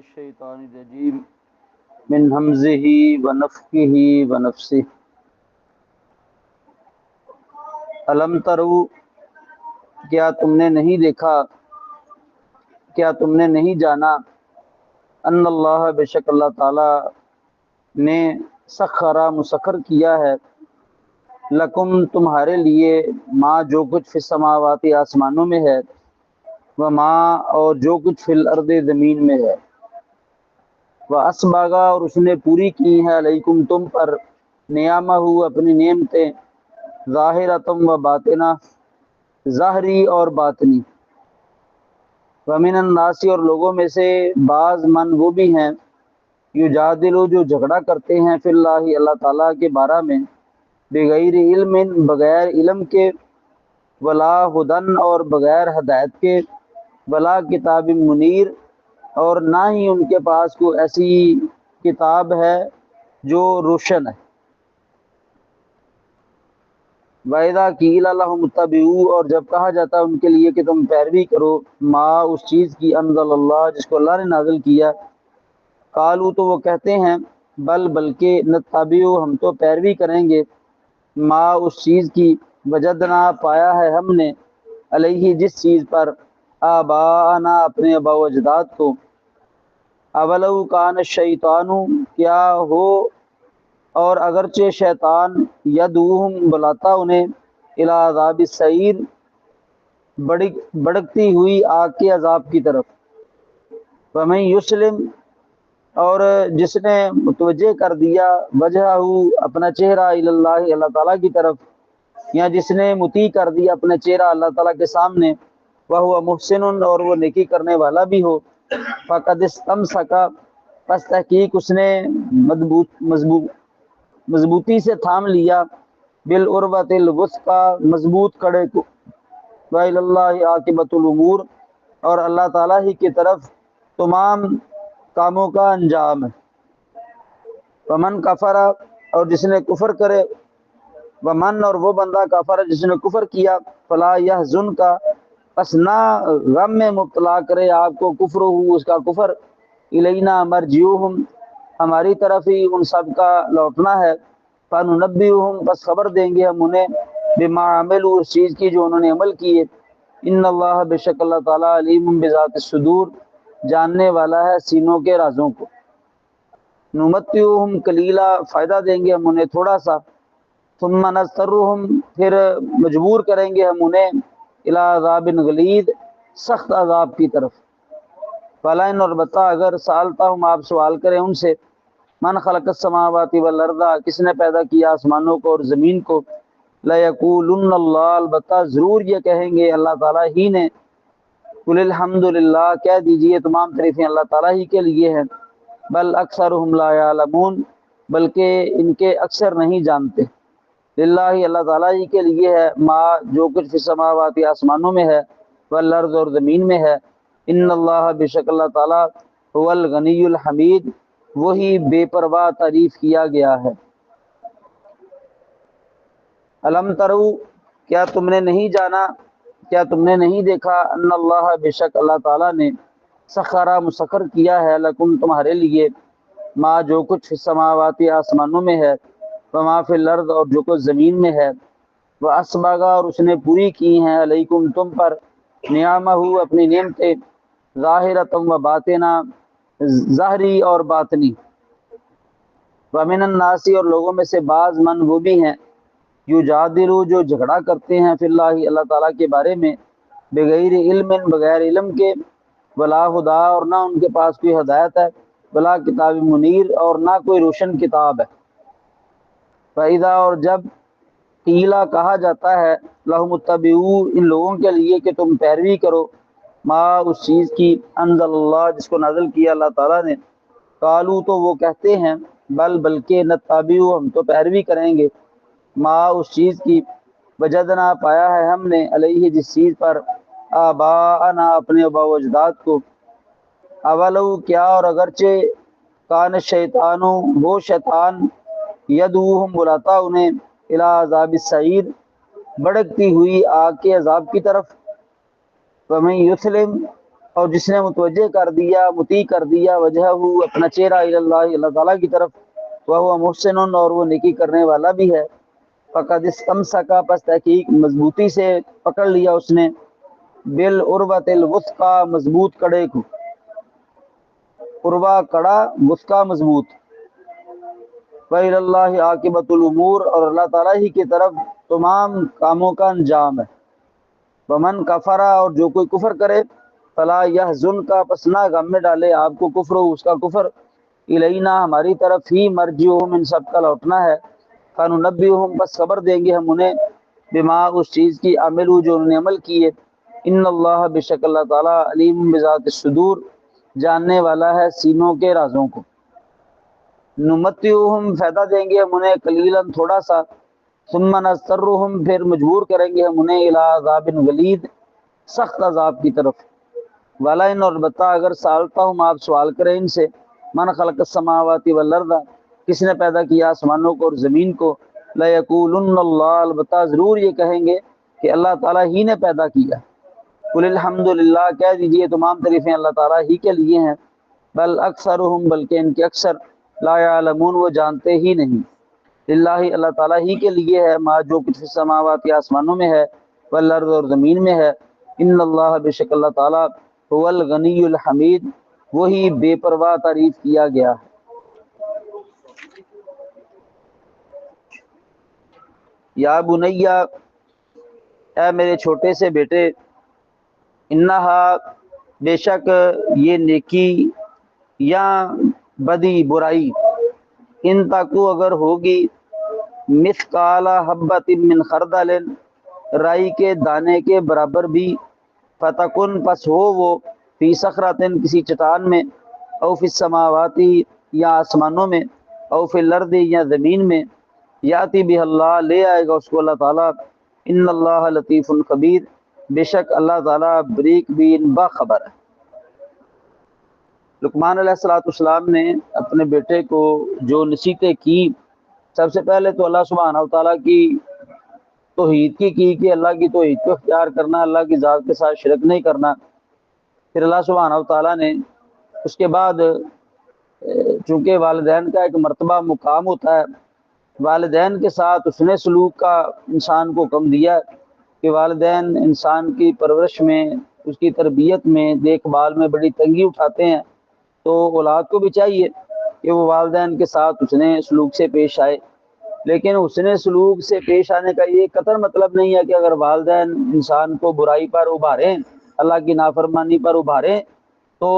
الشیطان الرجیم من ہمزہ ونفخہ ونفثہ الم ترو، کیا تم نے نہیں دیکھا، کیا تم نے نہیں جانا، ان اللہ بے شک اللہ تعالی نے سخرا مسخر کیا ہے، لکم تمہارے لیے، ما جو کچھ فی السماوات آسمانوں میں ہے، وما اور جو کچھ فی الارض زمین میں ہے، واسباغا اور اس نے پوری کی ہے، علیکم تم پر، نعمہ اپنی نعمتیں، ظاہرتم و باطنہ ظاہری اور باطنی، ومن الناس اور لوگوں میں سے بعض من وہ بھی ہیں، یجادلو جو جھگڑا کرتے ہیں، فی اللہ اللہ تعالیٰ کے بارے میں، بغیر علم بغیر علم کے، ولا ہدن اور بغیر ہدایت کے، ولا کتاب منیر اور نہ ہی ان کے پاس کوئی ایسی کتاب ہے جو روشن ہے۔ وَإِذَا قِيلَ لَهُمُ اتَّبِعُوا اور جب کہا جاتا ہے ان کے لیے کہ تم پیروی کرو، ما اس چیز کی، انزل اللہ جس کو اللہ نے نازل کیا، قالوا تو وہ کہتے ہیں، بلکہ نتبع ہم تو پیروی کریں گے، ما اس چیز کی، وجدنا پایا ہے ہم نے، علیہ جس چیز پر، آباءنا اپنے آباء و اجداد کو، اولو کان الشیطان کیا ہو اور اگرچہ شیطان، یدعوہم بلاتا انہیں، الی عذاب السعیر بڑکتی ہوئی آگ کے عذاب کی طرف، ومن یسلم اور جس نے متوجہ کر دیا، وجہہ اپنا چہرہ، الی اللہ اللہ تعالیٰ کی طرف، یا جس نے مطیع کر دیا اپنا چہرہ اللہ تعالیٰ کے سامنے، وہو محسن اور وہ نیکی کرنے والا بھی ہو، فقد استمسک پس تحقیق اس نے مضبوطی سے تھام لیا، بالعروۃ الوثقی مضبوط کڑے کو، وإلی اللہ عاقبۃ الامور اور اللہ تعالیٰ ہی کی طرف تمام کاموں کا انجام ہے۔ ومن کفر اور جس نے کفر کرے، ومن اور وہ بندہ کفر جس نے کفر کیا، فلا یحزن کا پس نہ غم میں مبتلا کرے آپ کو، کفر ہو اس کا کفر، الینا مرجعہم ہماری طرف ہی ان سب کا لوٹنا ہے، فننبئہم بس خبر دیں گے ہم انہیں، بما عملوا اس چیز کی جو انہوں نے عمل کیے، ان اللہ بے شک اللہ تعالیٰ علیم بذات الصدور جاننے والا ہے سینوں کے رازوں کو، نمتعہم قلیلا فائدہ دیں گے ہم انہیں تھوڑا سا، ثم نضطرہم پھر مجبور کریں گے ہم انہیں، الی عذاب غلیظ سخت عذاب کی طرف، فلئن اور بتا اگر سالتہم آپ سوال کریں ان سے، من خلق السماوات والارض کس نے پیدا کیا آسمانوں کو اور زمین کو، لیقولن اللہ البتہ ضرور یہ کہیں گے اللہ تعالیٰ ہی نے، قل الحمد للہ کہہ دیجئے تمام تعریفیں اللہ تعالیٰ ہی کے لیے ہیں، بل اکثرہم لا یعلمون بلکہ ان کے اکثر نہیں جانتے، للہ اللہ تعالیٰ ہی کے لیے ہے، ما جو کچھ فی السماوات آسمانوں میں ہے، والارض اور زمین میں ہے، ان اللہ بے شک اللہ تعالیٰ هو الغنی الحمید وہی بے پرواہ تعریف کیا گیا ہے۔ الم ترو، کیا تم نے نہیں جانا، کیا تم نے نہیں دیکھا، ان اللہ بے شک اللہ تعالیٰ نے سخرا مسخر کیا ہے، لکم تمہارے لیے، ما جو کچھ فی السماوات آسمانوں میں ہے، وما فی الارض اور جو کچھ زمین میں ہے، واسبغا اور اس نے پوری کی ہیں، علیکم تم پر، نعمہ اپنی نعمتیں، ظاہرتم و باطنہ ظاہری اور باطنی، ومن الناس اور لوگوں میں سے بعض من وہ بھی ہیں، یجادلو جو جھگڑا کرتے ہیں، فی اللہ اللہ تعالیٰ کے بارے میں، بغیر علم بغیر علم کے، ولا ہدا اور نہ ان کے پاس کوئی ہدایت ہے، ولا کتاب منیر اور نہ کوئی روشن کتاب ہے، فَإِذَا اور جب قیلا کہا جاتا ہے، لَهُمُ اتَّبِعُوا ان لوگوں کے لیے کہ تم پیروی کرو، ما اس چیز کی، انزل اللہ جس کو نازل کیا اللہ تعالیٰ نے، قالوا تو وہ کہتے ہیں، بلکہ نتبع ہم تو پیروی کریں گے، ما اس چیز کی، وجدنا پایا ہے ہم نے، علیہ جس چیز پر، آباءنا اپنے آباء و اجداد کو، اولو کیا اور اگرچہ، کان الشیطان وہ شیطان، یدعوہم بلاتا انہیں، الی عذاب السعیر بڑکتی ہوئی آگ کے عذاب کی طرف، ومن یسلم اور جس نے متوجہ کر دیا، مطیع کر دیا وجہ اپنا چہرہ اللہ اللہ تعالیٰ کی طرف، وہ محسن، اور وہ نیکی کرنے والا بھی ہے، فقد استمسک، پس تحقیق مضبوطی سے پکڑ لیا اس نے، بالعروۃ الوثقی، مضبوط کڑے کو، عروہ کڑا، وثقی مضبوط، وإلی اللہ عاقبۃ الامور، اور اللہ تعالیٰ ہی کی طرف تمام کاموں کا انجام ہے، ومن کفر، اور جو کوئی کفر کرے، فلا یحزنک، پس نہ غم میں ڈالے آپ کو کفر ہو، اس کا کفر، الینا، ہماری طرف ہی، مرجعہم، ان سب کا لوٹنا ہے، فننبئہم، بس خبر دیں گے ہم انہیں، بما، اس چیز کی، عملوا، جو انہوں نے عمل کیے، ان اللہ، بے شک اللہ تعالیٰ، علیم بذات الصدور، جاننے والا ہے سینوں کے رازوں کو، نمتعہم، فائدہ دیں گے ہم انہیں، قلیلاً، تھوڑا سا، ثم نضطرہم، پھر مجبور کریں گے ہم انہیں، الی عذاب غلیظ، سخت عذاب کی طرف، وَلَئِنْ، اور البتہ اگر سألتہم، آپ سوال کریں ان سے، من خلق السماوات والارض، کس نے پیدا کیا آسمانوں کو اور زمین کو، لَيَقُولُنَّ اللَّهُ، البتہ ضرور یہ کہیں گے کہ اللہ تعالیٰ ہی نے پیدا کیا، قُلِ الْحَمْدُ لِلَّهِ، کہہ دیجئے تمام تعریفیں اللہ تعالیٰ ہی کے لیے ہیں، بل اکثرہم، بلکہ ان کے اکثر، لا یعلمون، وہ جانتے ہی نہیں، للہ، اللہ تعالیٰ ہی کے لیے ہے، ما، جو کچھ فی السماوات، آسمانوں میں ہے، والارض، اور زمین میں ہے، ان اللہ، بے شک اللہ تعالیٰ، هو الغنی الحمید، وہی بے پرواہ تعریف کیا گیا ہے۔ یا بنیا، اے میرے چھوٹے سے بیٹے، انہا، بے شک یہ نیکی، یا بدی، برائی، ان تاکو، اگر ہوگی، مثقال حبۃ من خردل، رائی کے دانے کے برابر بھی، فتکن، پس ہو وہ، فی صخرۃ، کسی چٹان میں، او فی السماواتی، یا آسمانوں میں، او فی الارض، یا زمین میں، یاتی بہ اللہ، لے آئے گا اس کو اللہ تعالیٰ، ان اللہ لطیف خبیر، بے شک اللہ تعالیٰ بریک بین، باخبر ہے۔ لقمان علیہ السلام نے اپنے بیٹے کو جو نصیحتیں کی، سب سے پہلے تو اللہ سبحانہ و تعالیٰ کی توحید کی کہ اللہ کی توحید کو اختیار کرنا، اللہ کی ذات کے ساتھ شرک نہیں کرنا۔ پھر اللہ سبحانہ و تعالیٰ نے اس کے بعد، چونکہ والدین کا ایک مرتبہ مقام ہوتا ہے، والدین کے ساتھ حسن سلوک کا انسان کو حکم دیا ہے کہ والدین انسان کی پرورش میں، اس کی تربیت میں، دیکھ بھال میں بڑی تنگی اٹھاتے ہیں، تو اولاد کو بھی چاہیے کہ وہ والدین کے ساتھ حسن سلوک سے پیش آئے، لیکن حسن سلوک سے پیش آنے کا یہ قطر مطلب نہیں ہے کہ اگر والدین انسان کو برائی پر ابھاریں، اللہ کی نافرمانی پر ابھاریں، تو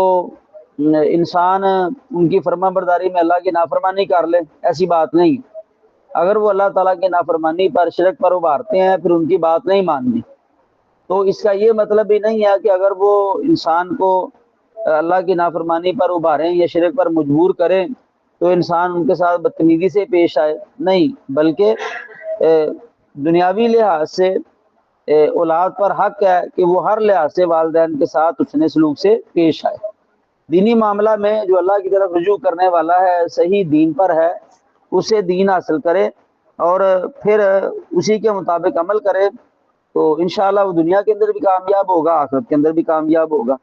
انسان ان کی فرما برداری میں اللہ کی نافرمانی کر لے، ایسی بات نہیں۔ اگر وہ اللہ تعالیٰ کی نافرمانی پر، شرک پر ابھارتے ہیں، پھر ان کی بات نہیں ماننی، تو اس کا یہ مطلب بھی نہیں ہے کہ اگر وہ انسان کو اللہ کی نافرمانی پر ابھاریں یا شرک پر مجبور کریں تو انسان ان کے ساتھ بدتمیزی سے پیش آئے، نہیں، بلکہ دنیاوی لحاظ سے اولاد پر حق ہے کہ وہ ہر لحاظ سے والدین کے ساتھ حسن سلوک سے پیش آئے۔ دینی معاملہ میں جو اللہ کی طرف رجوع کرنے والا ہے، صحیح دین پر ہے، اسے دین حاصل کرے اور پھر اسی کے مطابق عمل کرے، تو انشاءاللہ وہ دنیا کے اندر بھی کامیاب ہوگا، آخرت کے اندر بھی کامیاب ہوگا۔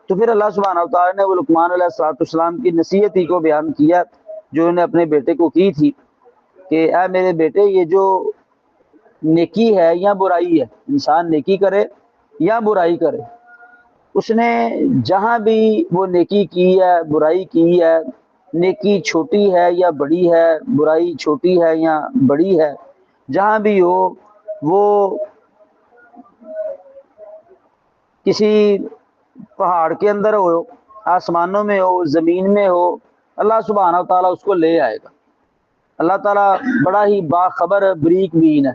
تو پھر اللہ سبحانہ و تعالیٰ نے وہ لقمان علیہ السلام کی نصیحت ہی کو بیان کیا جو انہوں نے اپنے بیٹے کو کی تھی کہ اے میرے بیٹے، یہ جو نیکی ہے یا برائی ہے، انسان نیکی کرے یا برائی کرے، اس نے جہاں بھی وہ نیکی کی ہے، برائی کی ہے، نیکی چھوٹی ہے یا بڑی ہے، برائی چھوٹی ہے یا بڑی ہے، جہاں بھی ہو، وہ کسی پہاڑ کے اندر ہو، آسمانوں میں ہو، زمین میں ہو، اللہ سبحانہ و تعالیٰ اس کو لے آئے گا۔ اللہ تعالیٰ بڑا ہی باخبر، بریک بین ہے،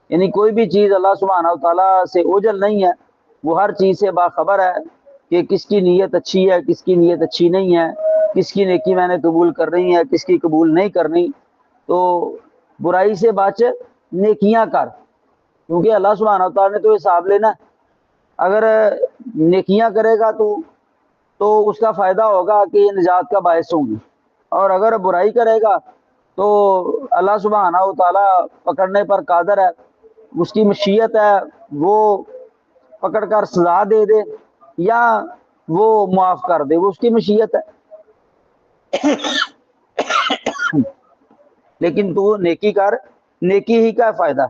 یعنی کوئی بھی چیز اللہ سبحانہ و تعالیٰ سے اوجھل نہیں ہے، وہ ہر چیز سے باخبر ہے کہ کس کی نیت اچھی ہے، کس کی نیت اچھی نہیں ہے، کس کی نیکی میں نے قبول کرنی ہے، کس کی قبول نہیں کرنی۔ تو برائی سے بچ، نیکیاں کر، کیونکہ اللہ سبحانہ و تعالیٰ نے تو حساب لینا ہے۔ اگر نیکیاں کرے گا تو اس کا فائدہ ہوگا کہ یہ نجات کا باعث ہوں گی، اور اگر برائی کرے گا تو اللہ سبحانہ و تعالیٰ پکڑنے پر قادر ہے، اس کی مشیت ہے، وہ پکڑ کر سزا دے دے، یا وہ معاف کر دے، وہ اس کی مشیت ہے۔ لیکن تو نیکی کر، نیکی ہی کا فائدہ،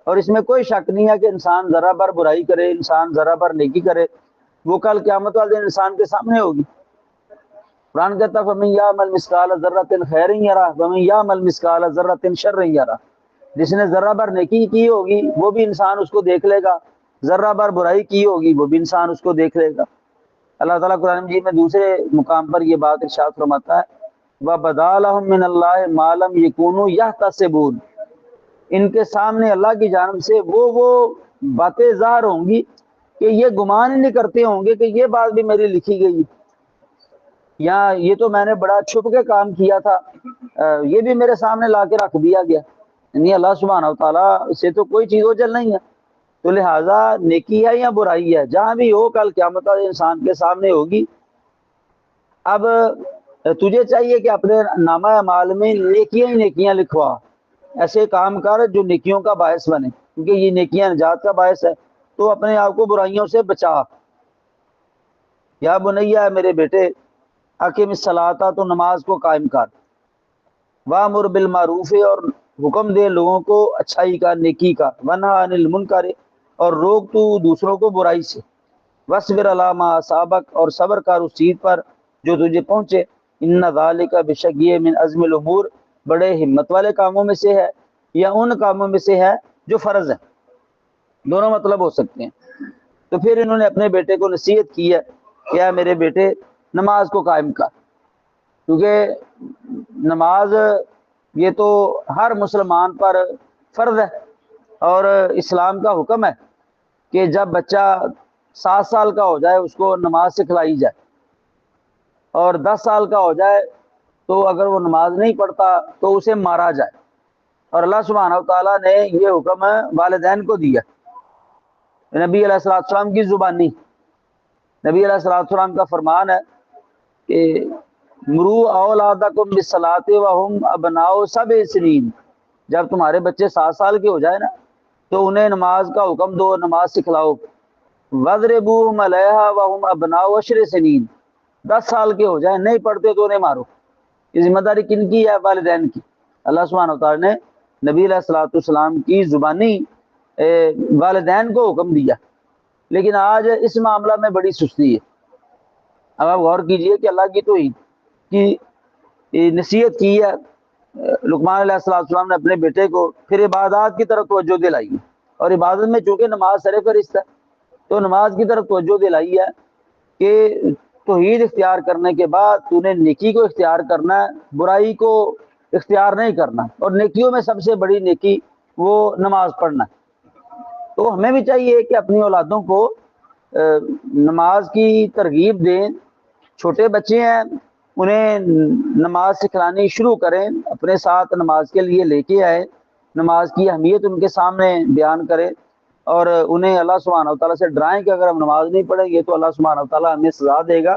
اور اس میں کوئی شک نہیں ہے کہ انسان ذرا بر برائی کرے، انسان ذرا بر نیکی کرے، وہ کل قیامت والے دن انسان کے سامنے ہوگی۔ قرآن کہتا ہے فَمَن يَعْمَلْ مِثْقَالَ ذَرَّةٍ خَيْرٍ يَرَهُ وَمَن يَعْمَلْ مِثْقَالَ ذَرَّةٍ شَرٍّ يَرَهُ، جس نے ذرہ بر نیکی کی ہوگی وہ بھی انسان اس کو دیکھ لے گا، ذرہ بر برائی کی ہوگی وہ بھی انسان اس کو دیکھ لے گا۔ اللہ تعالیٰ قرآن مجید میں دوسرے مقام پر یہ بات ارشاد فرماتا ہے وَبَدَا لَهُم مِّنَ اللَّهِ مَا لَمْ يَكُونُوا يَحْتَسِبُونَ، ان کے سامنے اللہ کی جانب سے وہ باتیں ظاہر ہوں گی کہ یہ گمان ہی نہیں کرتے ہوں گے کہ یہ بات بھی میری لکھی گئی، یا یہ تو میں نے بڑا چھپ کے کام کیا تھا، یہ بھی میرے سامنے لا کے رکھ دیا گیا۔ یعنی اللہ سبحانہ وتعالیٰ سے تو کوئی چیز اوجھل نہیں ہے، تو لہٰذا نیکی ہے یا برائی ہے جہاں بھی ہو کل قیامت والے انسان کے سامنے ہوگی۔ اب تجھے چاہیے کہ اپنے نامہ اعمال میں نیکیاں ہی نیکیاں لکھوا، ایسے کام کر جو نیکیوں کا باعث بنے، کیونکہ یہ نیکیاں نجات کا باعث ہے، تو اپنے آپ کو برائیوں سے بچا۔ یا بنیا، میرے بیٹے، اقیم الصلاۃ، تو نماز کو قائم کر، وامر بالمعروف، اور حکم دے لوگوں کو اچھائی کا، نیکی کا، ونہا عن المنکر، اور روک تو دوسروں کو برائی سے، وصبر علی ما اصابک، اور صبر کر اس چیز پر جو تجھے پہنچے، ان ذالک، بے شک یہ، من عزم الامور، بڑے ہمت والے کاموں میں سے ہے، یا ان کاموں میں سے ہے جو فرض ہے، دونوں مطلب ہو سکتے ہیں۔ تو پھر انہوں نے اپنے بیٹے کو نصیحت کی ہے کہ اے میرے بیٹے نماز کو قائم کر، کیونکہ نماز یہ تو ہر مسلمان پر فرض ہے، اور اسلام کا حکم ہے کہ جب بچہ 7 سال کا ہو جائے اس کو نماز سکھلائی جائے، اور 10 سال کا ہو جائے تو اگر وہ نماز نہیں پڑھتا تو اسے مارا جائے۔ اور اللہ سبحانہ وتعالیٰ نے یہ حکم والدین کو دیا، نبی علیہ السلام کی زبانی، نبی علیہ السلام کا فرمان ہے کہ مرو اولادکم بالصلاۃ وہم ابناء 7 سنین، جب تمہارے بچے 7 سال کے ہو جائے نا تو انہیں نماز کا حکم دو، نماز سکھلاؤ۔ وَاضْرِبُوهُمْ عَلَيْهَا وَهُمْ أَبْنَاءُ 10 سنین، 10 سال کے ہو جائیں نہیں پڑھتے تو انہیں مارو۔ یہ ذمہ داری کن کی ہے؟ والدین کی۔ اللہ سبحانہ وتعالیٰ نے نبی علیہ السلام کی زبانی والدین کو حکم دیا، لیکن آج اس معاملہ میں بڑی سستی ہے۔ اب آپ غور کیجئے کہ اللہ کی توحید کی نصیحت کی ہے لقمان علیہ السلام نے اپنے بیٹے کو، پھر عبادات کی طرف توجہ دلائی ہے، اور عبادت میں چونکہ نماز سر فہرست ہے تو نماز کی طرف توجہ دلائی ہے کہ توحید اختیار کرنے کے بعد تو نے نیکی کو اختیار کرنا ہے، برائی کو اختیار نہیں کرنا، اور نیکیوں میں سب سے بڑی نیکی وہ نماز پڑھنا ہے۔ تو ہمیں بھی چاہیے کہ اپنی اولادوں کو نماز کی ترغیب دیں، چھوٹے بچے ہیں انہیں نماز سکھلانی شروع کریں، اپنے ساتھ نماز کے لیے لے کے آئے، نماز کی اہمیت ان کے سامنے بیان کریں، اور انہیں اللہ سبحانہ وتعالیٰ سے ڈرائیں کہ اگر ہم نماز نہیں پڑھیں گے تو اللہ سبحانہ وتعالیٰ ہمیں سزا دے گا۔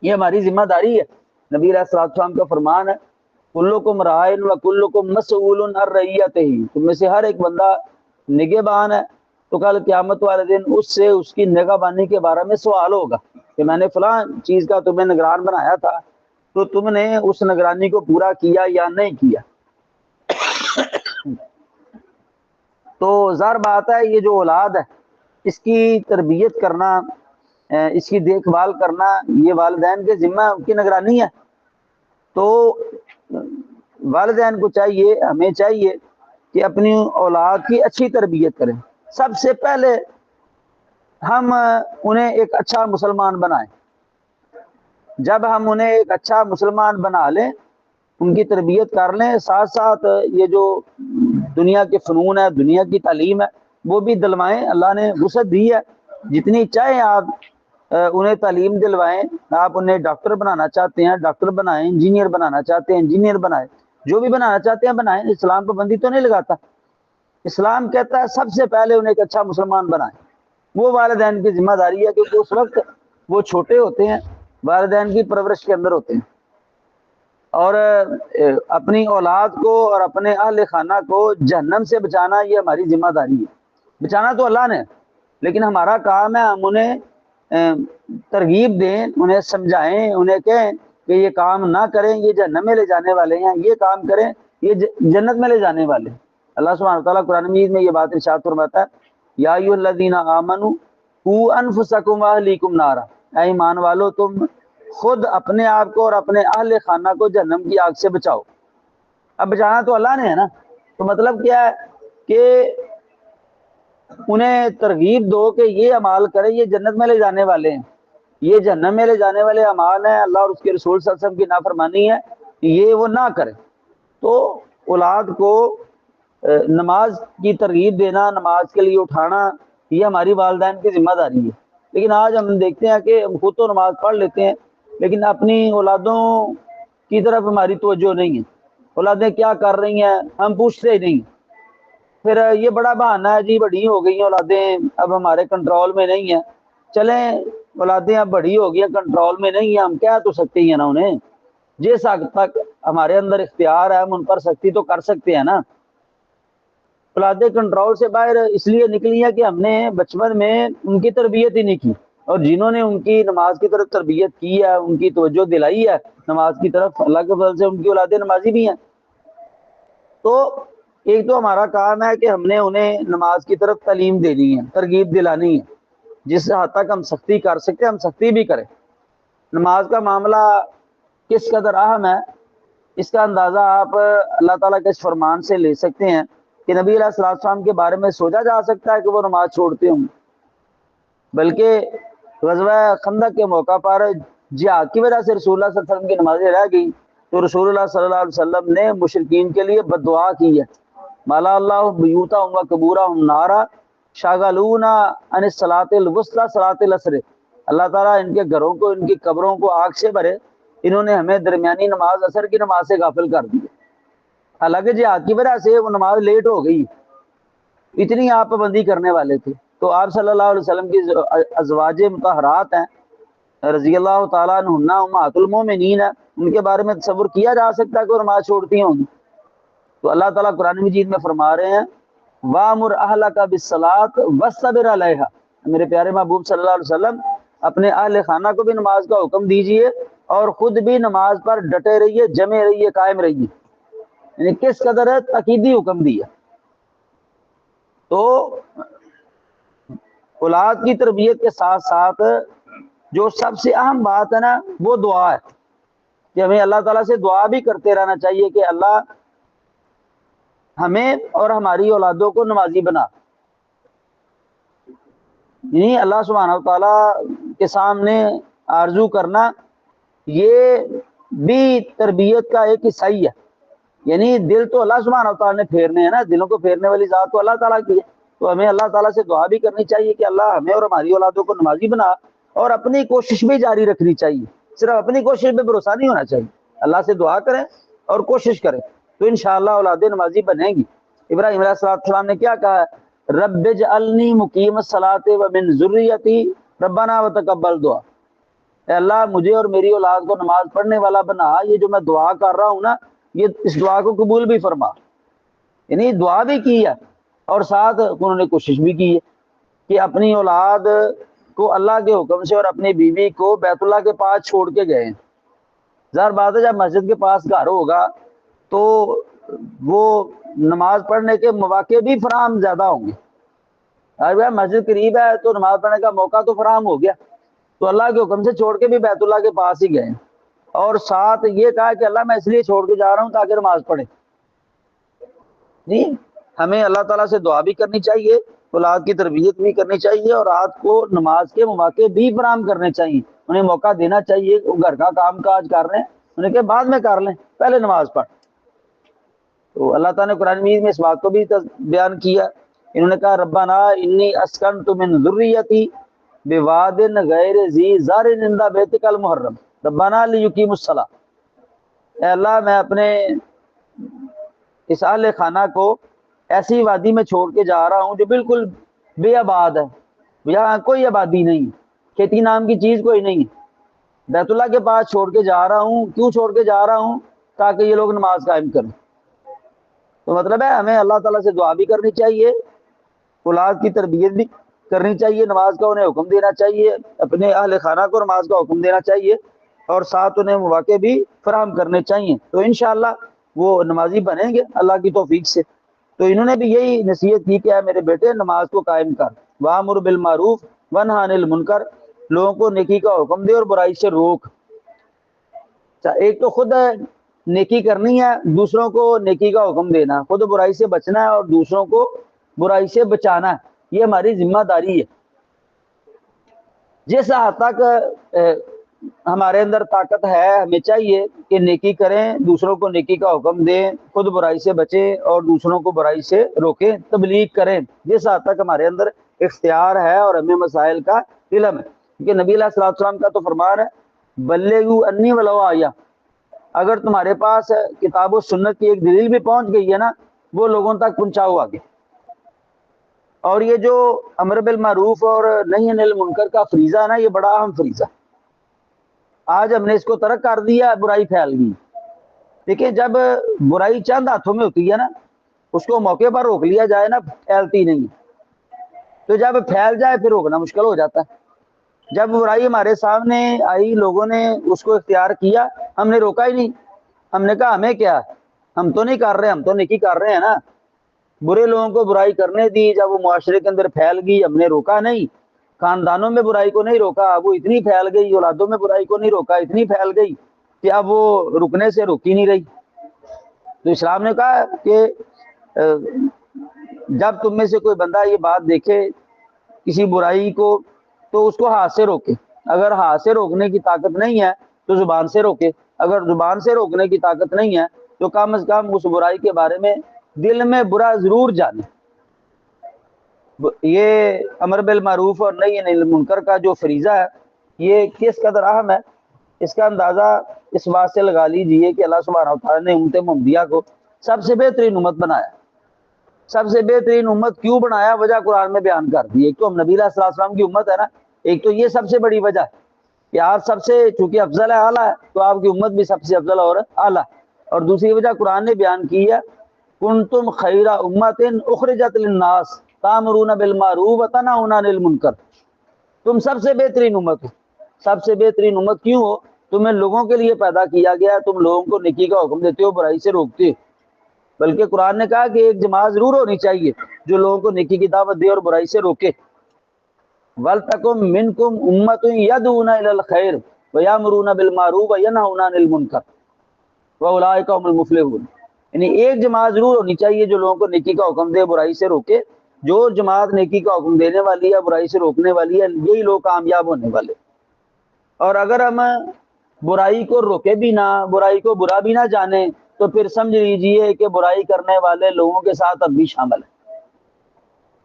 یہ ہماری ذمہ داری ہے، نبی علیہ السلام کا فرمان ہے کلکم راعٍ وکلکم مسئول عن رعیتہ، تم میں سے ہر ایک بندہ نگہبان ہے، تو کل قیامت والے دن اس سے اس کی نگہبانی کے بارے میں سوال ہوگا کہ میں نے فلاں چیز کا تمہیں نگران بنایا تھا تو تم نے اس نگرانی کو پورا کیا یا نہیں کیا۔ تو ظاہر بات ہے یہ جو اولاد ہے اس کی تربیت کرنا، اس کی دیکھ بھال کرنا یہ والدین کے ذمہ، ان کی نگرانی ہے۔ تو والدین کو چاہیے، ہمیں چاہیے کہ اپنی اولاد کی اچھی تربیت کریں، سب سے پہلے ہم انہیں ایک اچھا مسلمان بنائیں۔ جب ہم انہیں ایک اچھا مسلمان بنا لیں، ان کی تربیت کر لیں، ساتھ ساتھ یہ جو دنیا کے فنون ہے، دنیا کی تعلیم ہے وہ بھی دلوائیں، اللہ نے وسعت دی ہے، جتنی چاہیں آپ انہیں تعلیم دلوائیں۔ آپ انہیں ڈاکٹر بنانا چاہتے ہیں ڈاکٹر بنائیں، انجینئر بنانا چاہتے ہیں انجینئر بنائیں، جو بھی بنانا چاہتے ہیں بنائیں، اسلام پابندی تو نہیں لگاتا۔ اسلام کہتا ہے سب سے پہلے انہیں ایک اچھا مسلمان بنائیں۔ وہ والدین کی ذمہ داری ہے، کیونکہ اس وقت وہ چھوٹے ہوتے ہیں، والدین کی پرورش کے اندر ہوتے ہیں، اور اپنی اولاد کو اور اپنے اہل خانہ کو جہنم سے بچانا یہ ہماری ذمہ داری ہے۔ بچانا تو اللہ نے، لیکن ہمارا کام ہے ہم انہیں ترغیب دیں، انہیں سمجھائیں، انہیں کہیں کہ یہ کام نہ کریں، یہ جہنم میں لے جانے والے ہیں، یہ کام کریں، یہ جنت میں لے جانے والے ہیں۔ اللہ سبحانہ وتعالیٰ قرآن مجید میں یہ بات ارشاد فرماتا ہے، یا ایھا الذین آمنوا قوا انفسکم واہلیکم نارا، اے ایمان والو تم خود اپنے آپ کو اور اپنے اہل خانہ کو جہنم کی آگ سے بچاؤ۔ اب بچانا تو اللہ نے ہے نا، تو مطلب کیا ہے کہ انہیں ترغیب دو کہ یہ اعمال کریں، یہ جنت میں لے جانے والے ہیں، یہ جہنم میں لے جانے والے اعمال ہیں، اللہ اور اس کے رسول صلی اللہ علیہ وسلم کی نافرمانی ہے، یہ وہ نہ کریں۔ تو اولاد کو نماز کی ترغیب دینا، نماز کے لیے اٹھانا، یہ ہماری والدین کی ذمہ داری ہے۔ لیکن آج ہم دیکھتے ہیں کہ ہم خود تو نماز پڑھ لیتے ہیں، لیکن اپنی اولادوں کی طرف ہماری توجہ نہیں ہے، اولادیں کیا کر رہی ہیں ہم پوچھتے ہی نہیں۔ پھر یہ بڑا بہانہ ہے جی بڑی ہو گئی ہیں اولادیں، اب ہمارے کنٹرول میں نہیں ہیں۔ چلیں اولادیں اب بڑی ہو گئی ہیں، کنٹرول میں نہیں ہیں، ہم کہہ تو سکتے ہی ہیں نا انہیں، جس حد تک ہمارے اندر اختیار ہے ہم ان پر سختی تو کر سکتے ہیں نا۔ اولادیں کنٹرول سے باہر اس لیے نکلی ہیں کہ ہم نے بچپن میں ان کی تربیت ہی نہیں کی، اور جنہوں نے ان کی نماز کی طرف تربیت کی ہے، ان کی توجہ دلائی ہے نماز کی طرف، اللہ کے فضل سے ان کی اولادیں نمازی بھی ہیں۔ تو ایک تو ہمارا کام ہے کہ ہم نے انہیں نماز کی طرف تعلیم دینی ہے، ترغیب دلانی ہے، جس حد تک ہم سختی کر سکتے ہیں ہم سختی بھی کریں۔ نماز کا معاملہ کس قدر اہم ہے اس کا اندازہ آپ اللہ تعالیٰ کے اس فرمان سے لے سکتے ہیں کہ نبی علیہ السلام کے بارے میں سوچا جا سکتا ہے کہ وہ نماز چھوڑتے ہوں، بلکہ غزوہ خندق کے موقع پر جہاد کی وجہ سے رسول اللہ صلی اللہ علیہ وسلم کی نمازیں رہ گئی، تو رسول اللہ صلی اللہ علیہ وسلم نے مشرکین کے لیے بد دعا کی ہے، مالا اللہ بیوتہم و قبورہم نارا شاغلونا عن الصلاۃ الوسطی صلاۃ العصر، اللہ تعالیٰ ان کے گھروں کو، ان کی قبروں کو آگ سے بھرے، انہوں نے ہمیں درمیانی نماز عصر کی نماز سے غافل کر دی۔ حالانکہ جہاد کی وجہ سے وہ نماز لیٹ ہو گئی، اتنی آپ پابندی کرنے والے تھے۔ تو آپ صلی اللہ علیہ وسلم کی ازواج مطہرات ہیں رضی اللہ تعالیٰ عنہن امہات المومنین ہیں، ان کے بارے میں تصور کیا جا سکتا ہے کہ وہ نماز چھوڑتی ہوں گی؟ تو اللہ تعالیٰ قرآن مجید میں فرما رہے ہیں وَأْمُرْ أَهْلَكَ بِالصَّلَاةِ وَاصْطَبِرْ عَلَيْهَا، میرے پیارے محبوب صلی اللہ علیہ وسلم اپنے اہل خانہ کو بھی نماز کا حکم دیجئے اور خود بھی نماز پر ڈٹے رہیے، جمے رہیے، قائم رہیے۔ یعنی کس قدر تاکیدی حکم دیا۔ تو اولاد کی تربیت کے ساتھ ساتھ جو سب سے اہم بات ہے نا وہ دعا ہے، کہ ہمیں اللہ تعالیٰ سے دعا بھی کرتے رہنا چاہیے کہ اللہ ہمیں اور ہماری اولادوں کو نمازی بنا۔ یعنی اللہ سبحانہ تعالیٰ کے سامنے آرزو کرنا یہ بھی تربیت کا ایک حصہ ہی ہے۔ یعنی دل تو اللہ سبحانہ تعالیٰ نے پھیرنے ہیں نا، دلوں کو پھیرنے والی ذات تو اللہ تعالیٰ کی ہے، تو ہمیں اللہ تعالیٰ سے دعا بھی کرنی چاہیے کہ اللہ ہمیں اور ہماری اولادوں کو نمازی بنا، اور اپنی کوشش بھی جاری رکھنی چاہیے، صرف اپنی کوشش پہ بھروسہ نہیں ہونا چاہیے، اللہ سے دعا کریں اور کوشش کریں تو انشاءاللہ اولادیں نمازی بنیں گی۔ ابراہیم علیہ السلام نے کیا کہا ہے، رب اجعلنی مقیم الصلاۃ ومن ذریتی ربنا وتقبل دعا، اے اللہ مجھے اور میری اولاد کو نماز پڑھنے والا بنا، یہ جو میں دعا کر رہا ہوں نا یہ اس دعا کو قبول بھی فرما۔ یعنی دعا بھی کی ہے اور ساتھ انہوں نے کوشش بھی کی ہے کہ اپنی اولاد کو اللہ کے حکم سے اور اپنی بیوی کو بیت اللہ کے پاس چھوڑ کے گئے ہیں۔ ظاہر بات ہے جب مسجد کے پاس گھر ہوگا تو وہ نماز پڑھنے کے مواقع بھی فراہم زیادہ ہوں گے، اگر مسجد قریب ہے تو نماز پڑھنے کا موقع تو فراہم ہو گیا، تو اللہ کے حکم سے چھوڑ کے بھی بیت اللہ کے پاس ہی گئے، اور ساتھ یہ کہا کہ اللہ میں اس لیے چھوڑ کے جا رہا ہوں تاکہ نماز پڑھے۔ جی ہمیں اللہ تعالیٰ سے دعا بھی کرنی چاہیے، اولاد کی تربیت بھی کرنی چاہیے، اور رات کو نماز کے مواقع بھی فراہم کرنے چاہیے، انہیں موقع دینا چاہیے، وہ گھر کا کام کاج کر رہے ہیں انہیں کہ بعد میں کر لیں، پہلے نماز پڑھ۔ تو اللہ تعالیٰ نے قرآن مجید میں اس بات کو بھی بیان کیا، انہوں نے کہا ربنا انی اسکنت من ذریتی بواد غیر ذی زرع عند بیتک المحرم ربنا لیقیموا الصلاۃ، اے اللہ میں اپنے اس اہل خانہ کو ایسی وادی میں چھوڑ کے جا رہا ہوں جو بالکل بے آباد ہے، یہاں کوئی آبادی نہیں، کھیتی نام کی چیز کوئی نہیں، بیت اللہ کے پاس چھوڑ کے جا رہا ہوں۔ کیوں چھوڑ کے جا رہا ہوں؟ تاکہ یہ لوگ نماز قائم کریں۔ تو مطلب ہے ہمیں اللہ تعالیٰ سے دعا بھی کرنی چاہیے، اولاد کی تربیت بھی کرنی چاہیے، نماز کا انہیں حکم دینا چاہیے، اپنے اہل خانہ کو نماز کا حکم دینا چاہیے، اور ساتھ انہیں مواقع بھی فراہم کرنے چاہیے، تو انشاءاللہ وہ نمازی بنیں گے اللہ کی توفیق سے۔ تو انہوں نے بھی یہی نصیحت کی کہ اے میرے بیٹے نماز کو قائم کر، وامر بالمعروف ونہی عن المنکر، لوگوں کو نیکی کا حکم دے اور برائی سے روک۔ ایک تو خود نیکی کرنی ہے، دوسروں کو نیکی کا حکم دینا، خود برائی سے بچنا ہے اور دوسروں کو برائی سے بچانا ہے، یہ ہماری ذمہ داری ہے۔ جس حد تک ہمارے اندر طاقت ہے، ہمیں چاہیے کہ نیکی کریں، دوسروں کو نیکی کا حکم دیں، خود برائی سے بچیں اور دوسروں کو برائی سے روکیں، تبلیغ کریں، جس حد تک ہمارے اندر اختیار ہے اور ہمیں مسائل کا علم ہے۔ کیونکہ نبی علیہ الصلوۃ والسلام کا تو فرمان ہے بلغوا انی ولو آیہ، اگر تمہارے پاس کتاب و سنت کی ایک دلیل بھی پہنچ گئی ہے نا، وہ لوگوں تک پہنچاؤ آگے۔ اور یہ جو امر بالمعروف اور نہی عن المنکر کا فریضہ ہے نا، یہ بڑا اہم فریضہ، آج ہم نے اس کو ترک کر دیا، برائی پھیل گئی۔ دیکھیں جب برائی چند ہاتھوں میں ہوتی ہے نا، اس کو موقع پر روک لیا جائے نا، پھیلتی نہیں، تو جب پھیل جائے پھر روکنا مشکل ہو جاتا ہے۔ جب برائی ہمارے سامنے آئی، لوگوں نے اس کو اختیار کیا، ہم نے روکا ہی نہیں، ہم نے کہا ہمیں کیا، ہم تو نہیں کر رہے، ہم تو نیکی کر رہے ہیں نا۔ برے لوگوں کو برائی کرنے دی، جب وہ معاشرے کے اندر پھیل گئی، ہم نے روکا نہیں، خاندانوں میں برائی کو نہیں روکا، وہ اتنی پھیل گئی، اولادوں میں برائی کو نہیں روکا، اتنی پھیل گئی کہ اب وہ رکنے سے روکی نہیں رہی۔ تو اسلام نے کہا کہ جب تم میں سے کوئی بندہ یہ بات دیکھے کسی برائی کو، تو اس کو ہاتھ سے روکے، اگر ہاتھ سے روکنے کی طاقت نہیں ہے تو زبان سے روکے، اگر زبان سے روکنے کی طاقت نہیں ہے تو کم از کم اس برائی کے بارے میں دل میں برا ضرور جانے۔ یہ امر بالمعروف اور نہی عن المنکر کا جو فریضہ ہے، یہ کس قدر اہم ہے، اس کا اندازہ اس بات سے لگا لیجئے کہ اللہ سبحانہ وتعالیٰ نے امت محمدیہ کو سب سے بہترین امت بنایا۔ سب سے بہترین امت کیوں بنایا، وجہ قرآن میں بیان کر دی۔ ایک تو ہم نبی علیہ السلام کی امت ہے نا، ایک تو یہ سب سے بڑی وجہ ہے کہ آپ سب سے چونکہ افضل ہے، اعلیٰ ہے، تو آپ کی امت بھی سب سے افضل اور اعلیٰ۔ اور دوسری وجہ قرآن نے بیان کی ہے کنتم خیر امت اخرجت للناس تامرون بالمعروف وتنہون عن المنکر، تم سب سے بہترین امت ہو۔ سب سے بہترین امت کیوں ہو؟ تمہیں لوگوں کے لیے پیدا کیا گیا، تم لوگوں کو نیکی کا حکم دیتے ہو، برائی سے روکتے ہو۔ بلکہ قرآن نے کہا کہ ایک جماعت ضرور ہونی چاہیے جو لوگوں کو نیکی کی دعوت دے اور برائی سے روکے۔ وَلْتَكُن مِّنكُمْ أُمَّةٌ يَدْعُونَ إِلَى الْخَيْرِ وَيَأْمُرُونَ بِالْمَعْرُوفِ وَيَنْهَوْنَ عَنِ الْمُنكَرِ وَأُولَٰئِكَ هُمُ الْمُفْلِحُونَ، یعنی ایک جماعت ضرور ہونی چاہیے جو لوگوں کو نیکی کا حکم دے، برائی سے روکے۔ جو جماعت نیکی کا حکم دینے والی ہے، برائی سے روکنے والی ہے، یہی لوگ کامیاب ہونے والے۔ اور اگر ہم برائی کو روکے بھی نہ، برائی کو برا بھی نہ جانے، تو پھر سمجھ لیجئے کہ برائی کرنے والے لوگوں کے ساتھ اب بھی شامل ہے۔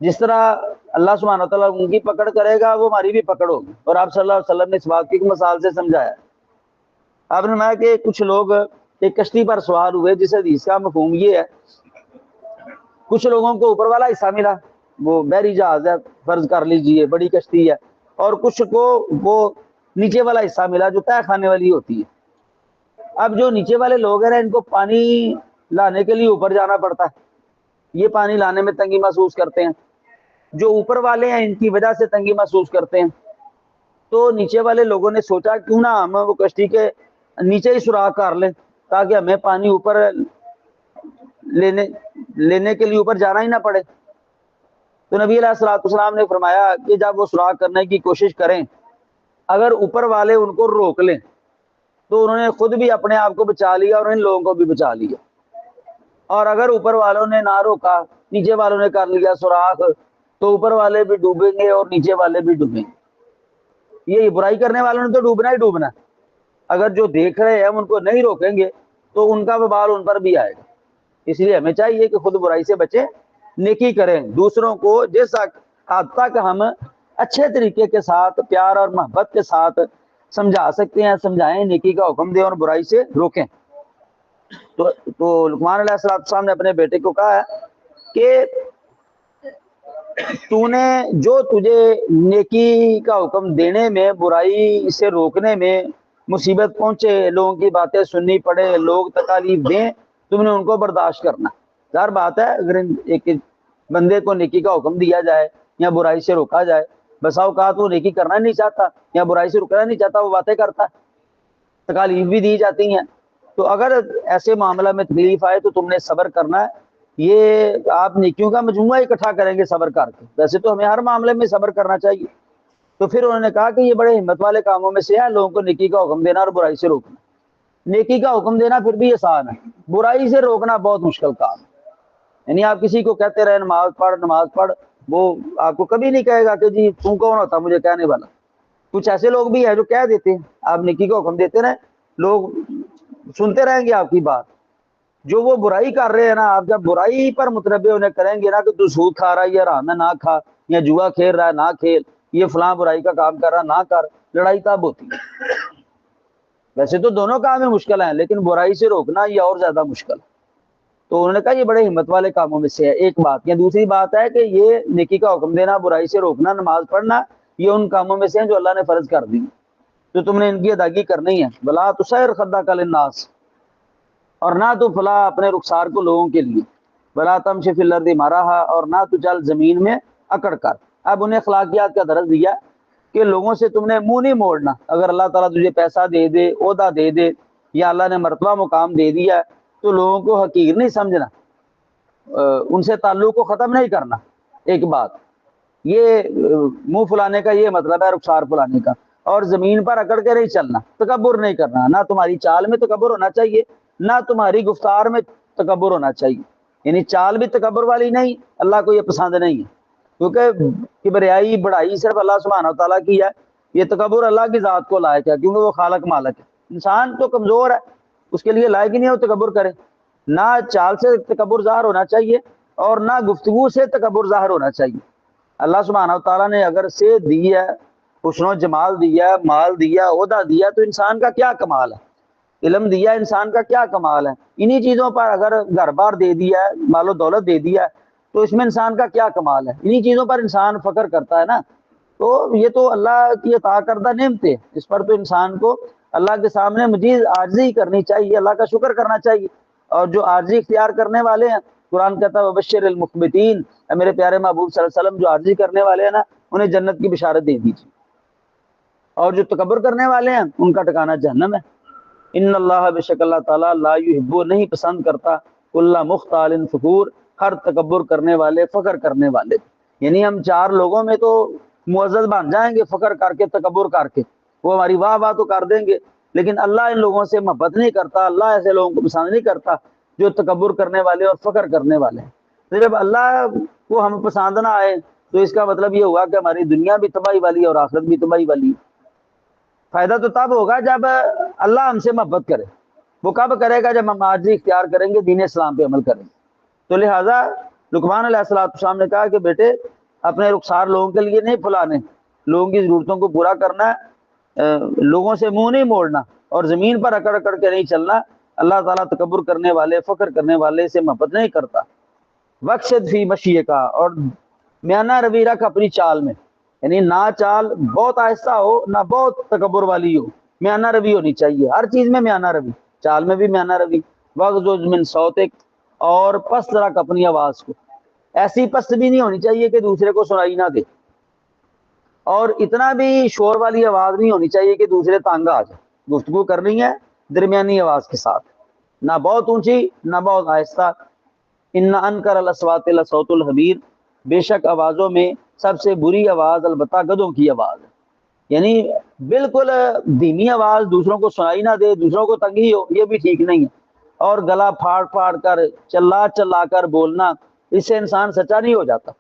جس طرح اللہ سبحانہ وتعالیٰ ان کی پکڑ کرے گا، وہ ہماری بھی پکڑ ہوگی، اور آپ صلی اللہ علیہ وسلم نے اس بات کی مثال سے سمجھایا۔ آپ نے فرمایا کہ کچھ لوگ ایک کشتی پر سوار ہوئے، جس حدیث کا مفہوم یہ ہے، کچھ لوگوں کو اوپر والا حصہ ملا، وہ بحری جہاز ہے، فرض کر لیجئے بڑی کشتی ہے، اور کچھ کو وہ نیچے والا حصہ ملا جو طے کھانے والی ہوتی ہے۔ اب جو نیچے والے لوگ ہیں نا، ان کو پانی لانے کے لیے اوپر جانا پڑتا ہے، یہ پانی لانے میں تنگی محسوس کرتے ہیں۔ جو اوپر والے ہیں ان کی وجہ سے تنگی محسوس کرتے ہیں۔ تو نیچے والے لوگوں نے سوچا کیوں نہ ہم وہ کشتی کے نیچے ہی سوراخ کر لیں، تاکہ ہمیں پانی اوپر لینے کے لیے اوپر جانا ہی نہ پڑے۔ تو نبی علیہ الصلوۃ والسلام نے فرمایا کہ جب وہ سوراخ کرنے کی کوشش کریں، اگر اوپر والے ان کو روک لیں تو انہوں نے خود بھی اپنے آپ کو بچا لیا اور ان لوگوں کو بھی بچا لیا۔ اور اگر اوپر والوں نے نہ روکا، نیچے والوں نے کر لیا سوراخ، تو اوپر والے بھی ڈوبیں گے اور نیچے والے بھی ڈوبیں گے۔ یہ برائی کرنے والوں نے تو ڈوبنا ہی ڈوبنا، اگر جو دیکھ رہے ہیں ہم ان کو نہیں روکیں گے تو ان کا وبال ان پر بھی آئے گا۔ اس لیے ہمیں چاہیے کہ خود برائی سے بچیں، نیکی کریں، دوسروں کو جس حد تک ہم اچھے طریقے کے ساتھ، پیار اور محبت کے ساتھ سمجھا سکتے ہیں سمجھائیں، نیکی کا حکم دیں اور برائی سے روکیں۔ تو لقمان علیہ السلام نے اپنے بیٹے کو کہا ہے کہ تو نے جو تجھے نیکی کا حکم دینے میں، برائی سے روکنے میں مصیبت پہنچے، لوگوں کی باتیں سننی پڑے، لوگ تکالیف دیں، تم نے ان کو برداشت کرنا۔ ظاہر بات ہے اگر ایک بندے کو نیکی کا حکم دیا جائے یا برائی سے روکا جائے. بسا اوقات وہ نیکی کرنا نہیں چاہتا یا برائی سے رکنا نہیں چاہتا, وہ باتیں کرتا ہے, تکالیف بھی دی جاتی ہیں. تو اگر ایسے معاملہ میں تکلیف آئے تو تم نے صبر کرنا ہے. یہ آپ نیکیوں کا مجموعہ اکٹھا کریں گے صبر کر کے. ویسے تو ہمیں ہر معاملے میں صبر کرنا چاہیے. تو پھر انہوں نے کہا کہ یہ بڑے ہمت والے کاموں میں سے ہے لوگوں کو نیکی کا حکم دینا اور برائی سے روکنا. نیکی کا حکم دینا پھر بھی آسان ہے, برائی سے روکنا بہت مشکل کام ہے. یعنی آپ کسی کو کہتے رہے نماز پڑھ, وہ آپ کو کبھی نہیں کہے گا کہ جی تم کون ہوتا مجھے کہنے والا. کچھ ایسے لوگ بھی ہیں جو کہہ دیتے ہیں, آپ نیکی کا حکم دیتے رہیں, لوگ سنتے رہیں گے آپ کی بات. جو وہ برائی کر رہے ہیں نا, آپ جب برائی پر متنبع انہیں کریں گے نا کہ تو سود کھا رہا ہے یا حرام ہے نہ کھا, یا جوا کھیل رہا ہے نہ کھیل, یہ فلاں برائی کا کام کر رہا نہ کر, لڑائی تب ہوتی ہے. ویسے تو دونوں کام میں مشکل ہیں, لیکن برائی سے روکنا یہ اور زیادہ مشکل ہے. تو انہوں نے کہا یہ بڑے ہمت والے کاموں میں سے ہے, ایک بات. یا دوسری بات ہے کہ یہ نیکی کا حکم دینا, برائی سے روکنا, نماز پڑھنا, یہ ان کاموں میں سے ہیں جو اللہ نے فرض کر دی, تو تم نے ان کی ادائیگی کرنی ہے. بلا تسیر خدک للناس, اور نہ تو پھلا اپنے رخسار کو لوگوں کے لیے. بلا تمشی فی الارض مرحا, اور نہ تو چل زمین میں اکڑ کر. اب انہیں اخلاقیات کا درس دیا کہ لوگوں سے تم نے منہ نہیں موڑنا. اگر اللہ تعالیٰ تجھے پیسہ دے دے, عہدہ دے دے, یا اللہ نے مرتبہ مقام دے دیا, تو لوگوں کو حقیر نہیں سمجھنا, ان سے تعلق کو ختم نہیں کرنا. ایک بات یہ منہ پھلانے کا یہ مطلب ہے, رخسار پھلانے کا. اور زمین پر اکڑ کے نہیں چلنا, تکبر نہیں کرنا. نہ تمہاری چال میں تکبر ہونا چاہیے, نہ تمہاری گفتار میں تکبر ہونا چاہیے. یعنی چال بھی تکبر والی نہیں, اللہ کو یہ پسند نہیں ہے, کیونکہ کبریائی بڑائی صرف اللہ سبحانہ تعالیٰ کی ہے. یہ تکبر اللہ کی ذات کو لائق ہے, کیونکہ وہ خالق مالک ہے. انسان تو کمزور ہے, اس کے لیے لائق ہی نہیں ہے وہ تکبر کرے. نہ چال سے تکبر ظاہر ہونا چاہیے, اور نہ گفتگو سے تکبر ظاہر ہونا چاہیے. اللہ سبحانہ تعالیٰ نے اگر سے دی ہے, حسن و جمال دیا, مال دیا, عہدہ دیا, تو انسان کا کیا کمال ہے. علم دیا, انسان کا کیا کمال ہے. انہی چیزوں پر اگر گھر بار دے دیا ہے, مال و دولت دے دیا ہے, تو اس میں انسان کا کیا کمال ہے. انہی چیزوں پر انسان فخر کرتا ہے نا. تو یہ تو اللہ کی عطا کردہ نعمتیں, اس پر تو انسان کو اللہ کے سامنے مزید عاجزی کرنی چاہیے, اللہ کا شکر کرنا چاہیے. اور جو عاجزی اختیار کرنے والے ہیں, قرآن کہتا ہے وبشر المخبتین, میرے پیارے محبوب صلی اللہ علیہ وسلم جو عاجزی کرنے والے ہیں نا, انہیں جنت کی بشارت دے دیجیے. اور جو تکبر کرنے والے ہیں ان کا ٹھکانہ جہنم ہے. ان اللہ, بے شک اللہ تعالیٰ, لا یحب, نہیں پسند کرتا, کل مختال فخور, ہر تکبر کرنے والے, فخر کرنے والے. یعنی ہم چار لوگوں میں تو معزز بن جائیں گے فخر کر کے, تکبر کر کے, وہ ہماری واہ واہ تو کر دیں گے, لیکن اللہ ان لوگوں سے محبت نہیں کرتا. اللہ ایسے لوگوں کو پسند نہیں کرتا جو تکبر کرنے والے اور فخر کرنے والے ہیں. تو جب اللہ کو ہم پسند نہ آئے تو اس کا مطلب یہ ہوا کہ ہماری دنیا بھی تباہی والی اور آخرت بھی تباہی والی. فائدہ تو تب ہوگا جب اللہ ہم سے محبت کرے. وہ کب کرے گا؟ جب ہم عاجزی اختیار کریں گے, دین اسلام پہ عمل کریں گے. تو لہٰذا لقمان علیہ السلام نے کہا کہ بیٹے اپنے رخسار لوگوں کے لیے نہیں پھلانے, لوگوں کی ضرورتوں کو پورا کرنا ہے, لوگوں سے منہ نہیں موڑنا, اور زمین پر اکڑ اکڑ کے نہیں چلنا. اللہ تعالیٰ تکبر کرنے والے, فخر کرنے والے سے محبت نہیں کرتا. وقشد فی مشیے کا, اور میانہ روی رکھ اپنی چال میں. یعنی نہ چال بہت آہستہ ہو, نہ بہت تکبر والی ہو, میانہ روی ہونی چاہیے. ہر چیز میں میانہ روی, چال میں بھی میانہ روی. وغضض من صوتک, اور پست رکھ اپنی آواز کو. ایسی پست بھی نہیں ہونی چاہیے کہ دوسرے کو سنائی نہ دے, اور اتنا بھی شور والی آواز نہیں ہونی چاہیے کہ دوسرے تانگ آ جائے. گفتگو کرنی ہے درمیانی آواز کے ساتھ, نہ بہت اونچی نہ بہت آہستہ. ان انکر الاصوات لصوت الحمیر, بے شک آوازوں میں سب سے بری آواز البتہ گدھوں کی آواز ہے. یعنی بالکل دھیمی آواز, دوسروں کو سنائی نہ دے, دوسروں کو تنگی ہو, یہ بھی ٹھیک نہیں ہے. اور گلا پھاڑ پھاڑ کر, چلا چلا کر بولنا, اس سے انسان سچا نہیں ہو جاتا.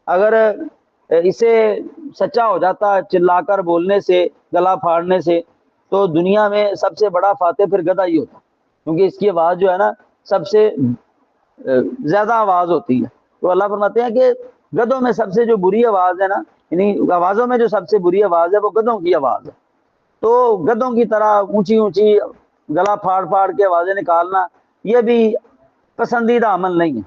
اگر اسے سچا ہو جاتا چلا کر بولنے سے, گلا پھاڑنے سے, تو دنیا میں سب سے بڑا فاتح پھر گدھا ہی ہوتا, کیونکہ اس کی آواز جو ہے نا سب سے زیادہ آواز ہوتی ہے. تو اللہ فرماتے ہیں کہ گدھوں میں سب سے جو بری آواز ہے نا, یعنی آوازوں میں جو سب سے بری آواز ہے وہ گدھوں کی آواز ہے. تو گدھوں کی طرح اونچی اونچی گلا پھاڑ پھاڑ کے آوازیں نکالنا, یہ بھی پسندیدہ عمل نہیں ہے.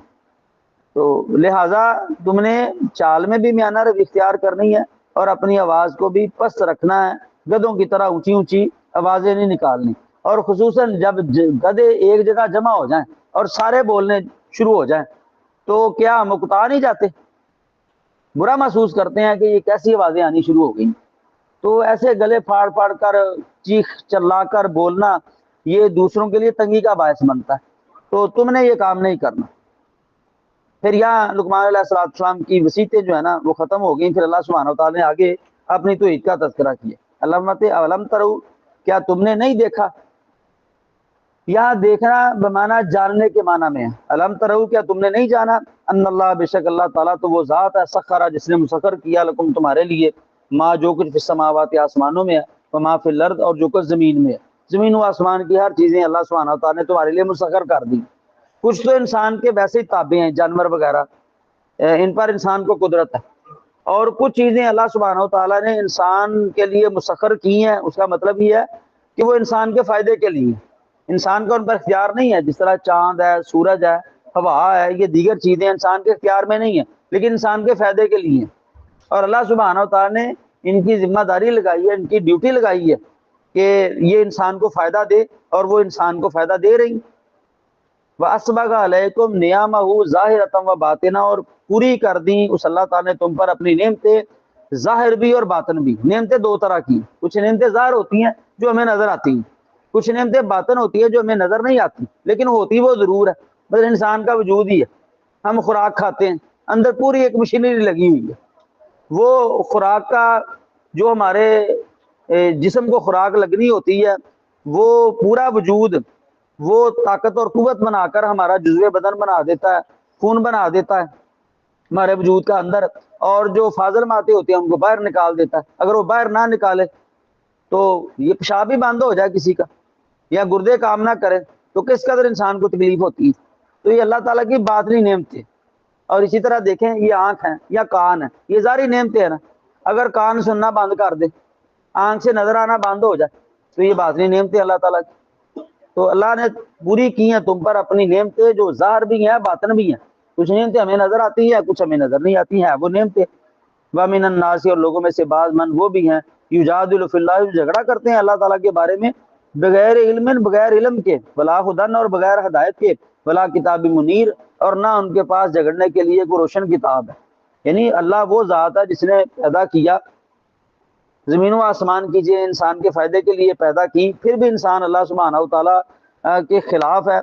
تو لہٰذا تم نے چال میں بھی میانہ روی اختیار کرنی ہے, اور اپنی آواز کو بھی پست رکھنا ہے. گدھوں کی طرح اونچی اونچی آوازیں نہیں نکالنی. اور خصوصاً جب گدھے ایک جگہ جمع ہو جائیں اور سارے بولنے شروع ہو جائیں, تو کیا ہم اکتا نہیں جاتے؟ برا محسوس کرتے ہیں کہ یہ کیسی آوازیں آنی شروع ہو گئی. تو ایسے گلے پھاڑ پھاڑ کر چیخ چلا کر بولنا یہ دوسروں کے لیے تنگی کا باعث بنتا ہے. تو تم نے یہ کام نہیں کرنا. پھر یہاں لقمان علیہ السلام کی وصیتیں جو ہے نا وہ ختم ہو گئی. پھر اللہ سبحانہ وتعالی نے آگے اپنی توحید کا تذکرہ کیا. علم ترو، کیا تم نے نہیں دیکھا. یہاں دیکھنا بمانا جاننے کے معنی میں ہے. علم ترو، کیا تم نے نہیں جانا، ان اللہ، بے شک اللہ تعالیٰ تو وہ ذات ہے، سخرا، جس نے مسخر کیا، لکم، تمہارے لیے، ما، جو کچھ فی السماوات، آسمانوں میں ہے، وما فی الارض، اور جو کچھ زمین میں ہے. زمین و آسمان کی ہر چیزیں اللہ سبحانہ وتعالی نے تمہارے لیے مسخر کر دی. کچھ تو انسان کے ویسے ہی تابع ہیں، جانور وغیرہ، ان پر انسان کو قدرت ہے. اور کچھ چیزیں اللہ سبحانہ وتعالی نے انسان کے لیے مسخر کی ہیں. اس کا مطلب یہ ہے کہ وہ انسان کے فائدے کے لیے، انسان کا ان پر اختیار نہیں ہے. جس طرح چاند ہے، سورج ہے، ہوا ہے، یہ دیگر چیزیں انسان کے اختیار میں نہیں ہیں، لیکن انسان کے فائدے کے لیے. اور اللہ سبحانہ وتعالی نے ان کی ذمہ داری لگائی ہے، ان کی ڈیوٹی لگائی ہے کہ یہ انسان کو فائدہ دے، اور وہ انسان کو فائدہ دے رہی. وَأَسْبَغَ عَلَيْكُمْ نِعَمَهُ ظَاهِرَةً وَبَاطِنَةً، اور پوری کر دیں اس اللہ تعالیٰ نے تم پر اپنی نعمتیں، ظاہر بھی اور باطن بھی. نعمتیں دو طرح کی، کچھ نعمتیں ظاہر ہوتی ہیں جو ہمیں نظر آتی ہیں، کچھ نعمتیں باطن ہوتی ہیں جو ہمیں نظر نہیں آتی لیکن ہوتی وہ ضرور ہے. بس انسان کا وجود ہی ہے. ہم خوراک کھاتے ہیں، اندر پوری ایک مشینری لگی ہوئی ہے. وہ خوراک کا جو ہمارے جسم کو خوراک لگنی ہوتی ہے، وہ پورا وجود وہ طاقت اور قوت بنا کر ہمارا جزو بدن بنا دیتا ہے، خون بنا دیتا ہے ہمارے وجود کا اندر. اور جو فاضل ماتے ہوتے ہیں ان کو باہر نکال دیتا ہے. اگر وہ باہر نہ نکالے تو یہ پیشاب ہی بند ہو جائے کسی کا، یا گردے کام نہ کرے، تو کس قدر انسان کو تکلیف ہوتی ہے. تو یہ اللہ تعالیٰ کی باطنی نعمت ہے. اور اسی طرح دیکھیں، یہ آنکھ ہے یا کان ہے، یہ ظاہری نعمتیں ہیں نا. اگر کان سننا بند کر دے، آنکھ سے نظر آنا بند ہو جائے، تو یہ باطنی نعمتیں اللہ تعالیٰ کی. تو اللہ نے پوری کی ہیں تم پر اپنی نعمتیں، جو ظاہر بھی ہیں باطن بھی ہیں. کچھ نعمتیں ہمیں نظر آتی ہیں، کچھ ہمیں نظر نہیں آتی ہیں، وہ نعمتیں. وَمِنَ النَّاسِ، اور لوگوں میں سے بعض من وہ بھی ہیں، یجادل فی اللہ، جھگڑا کرتے ہیں اللہ تعالیٰ کے بارے میں، بغیر علم، بغیر علم کے، ولا ہدن، اور بغیر ہدایت کے، ولا کتاب منیر، اور نہ ان کے پاس جھگڑنے کے لیے کوئی روشن کتاب ہے. یعنی اللہ وہ ذات ہے جس نے پیدا کیا، زمین و آسمان کی چیزیں انسان کے فائدے کے لیے پیدا کی، پھر بھی انسان اللہ سبحانہ وتعالیٰ کے خلاف ہے.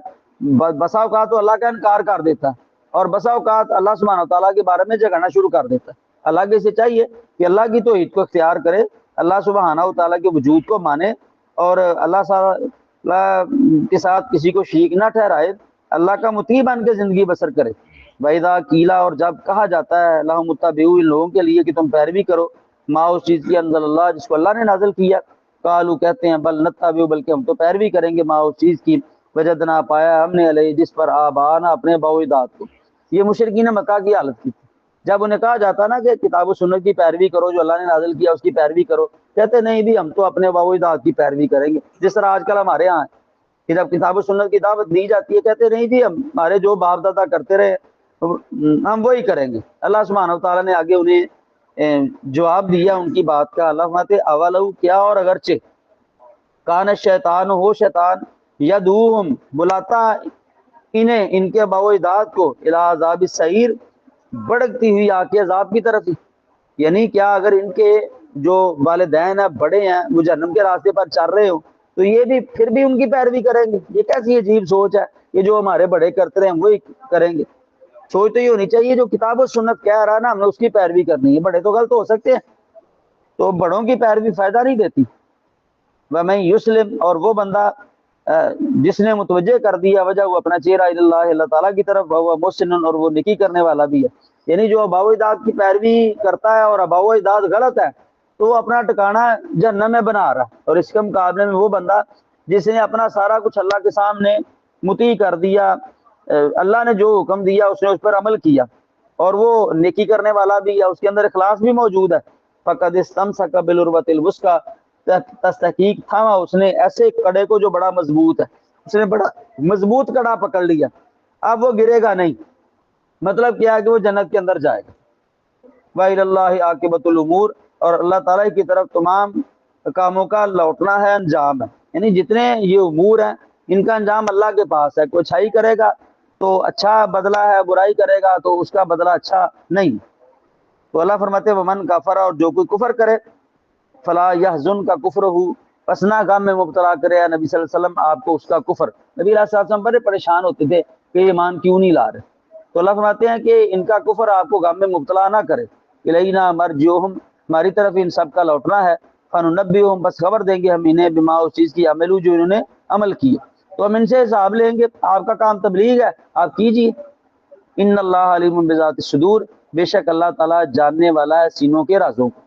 بسا اوقات تو اللہ کا انکار کر دیتا ہے، اور بسا اوقات اللہ سبحانہ وتعالیٰ کے بارے میں جھگڑنا شروع کر دیتا ہے. اللہ کے سے چاہیے کہ اللہ کی توحید کو اختیار کرے، اللہ سبحانہ وتعالیٰ کے وجود کو مانے، اور اللہ کے ساتھ کسی کو شریک نہ ٹھہرائے، اللہ کا مطیع بن کے زندگی بسر کرے. وَإِذَا قِيلَ، اور جب کہا جاتا ہے، لَهُمُ اتَّبِعُوا، ان لوگوں کے لیے کہ تم پیروی کرو، ما، اس چیز کی، انزل اللہ، جس کو اللہ نے نازل کیا. قالوا، کہتے ہیں، بل نتبع، بلکہ ہم تو پیروی کریں گے، ما، اس چیز کی، وجدنا، پایا ہم نے، علیہ، جس پر، آبانا، اپنے باو اجداد کو. یہ مشرکین مکہ کی حالت کی تھی. جب انہیں کہا جاتا نا کہ کتاب و سنت کی پیروی کرو، جو اللہ نے نازل کیا اس کی پیروی کرو، کہتے نہیں بھی ہم تو اپنے باو اجداد کی پیروی کریں گے. جس طرح آج کل ہمارے ہاں ہے کہ جب کتاب و سنت کی دعوت دی جاتی ہے، کہتے نہیں جی ہمارے جو باپ دادا کرتے رہے ہم وہی کریں گے. اللہ سبحانہ وتعالیٰ نے آگے انہیں جواب دیا ان کی بات کا. اللہ فرماتے اولو، کیا، اور اگرچہ، کان شیطان، ہو شیطان، یدعوہم، بلاتا انہیں، ان کے باو اجداد کو، الی عذاب السعیر، بڑکتی ہوئی آگ کے عذاب کی طرف ہی. یعنی کیا اگر ان کے جو والدین ہیں، بڑے ہیں، وہ جہنم کے راستے پر چل رہے ہو، تو یہ بھی پھر بھی ان کی پیروی کریں گے؟ یہ کیسی عجیب سوچ ہے کہ جو ہمارے بڑے کرتے رہے ہم وہی کریں گے. سوچ تو یہ ہونی چاہیے جو کتاب و سنت کہہ رہا ہے نا، ہم نے اس کی پیروی کرنی ہے. بڑے تو غلط ہو سکتے ہیں، تو بڑوں کی پیروی فائدہ نہیں دیتی. وَمَن یسلم، اور وہ بندہ جس نے متوجہ کر دیا وجہ وہ اپنا چہرہ اللہ، اللہ تعالیٰ کی طرف، وہ محسن، اور وہ نیکی کرنے والا بھی ہے. یعنی جو آباء و اجداد کی پیروی کرتا ہے اور آباء و اجداد غلط ہے، تو وہ اپنا ٹھکانہ جہنم میں بنا رہا. اور اس کے مقابلے میں وہ بندہ جس نے اپنا سارا کچھ اللہ کے سامنے مطیع کر دیا، اللہ نے جو حکم دیا اس نے اس پر عمل کیا، اور وہ نیکی کرنے والا بھی ہے، اس کے اندر اخلاص بھی موجود ہے. فقد استمسک بالعروۃ الوثقی، تحقیق تھاما اس نے ایسے کڑے کو جو بڑا مضبوط ہے. اس نے بڑا مضبوط کڑا پکڑ لیا، اب وہ گرے گا نہیں. مطلب کیا ہے کہ وہ جنت کے اندر جائے گا. وَإِلَى اللَّهِ عَاقِبَةُ الْأُمُورِ، اور اللہ تعالیٰ کی طرف تمام کاموں کا لوٹنا ہے، انجام ہے. یعنی جتنے یہ امور ہیں ان کا انجام اللہ کے پاس ہے. کوئی اچھائی کرے گا تو اچھا بدلہ ہے، برائی کرے گا تو اس کا بدلہ اچھا نہیں. تو اللہ فرماتے ہیں ومن کفر، اور جو کوئی کفر کرے، فلا یحزن کا کفر ہو، پس نہ غم میں مبتلا کرے یا نبی صلی اللہ علیہ وسلم آپ کو اس کا کفر۔ نبی علیہ الصلوۃ والسلام بڑے پریشان ہوتے تھے کہ یہ ایمان کیوں نہیں لا رہے، تو اللہ فرماتے ہیں کہ ان کا کفر آپ کو غم میں مبتلا نہ کرے، الینا مرجعہم، ہماری طرف ان سب کا لوٹنا ہے، فننبئہم، بس خبر دیں گے ہم انہیں بما، اس چیز کی عملو جو انہوں نے عمل کیا، تو ہم ان سے حساب لیں گے، آپ کا کام تبلیغ ہے آپ کیجیے۔ ان اللہ علیم بذات الصدور، بے شک اللہ تعالیٰ جاننے والا ہے سینوں کے رازوں کو۔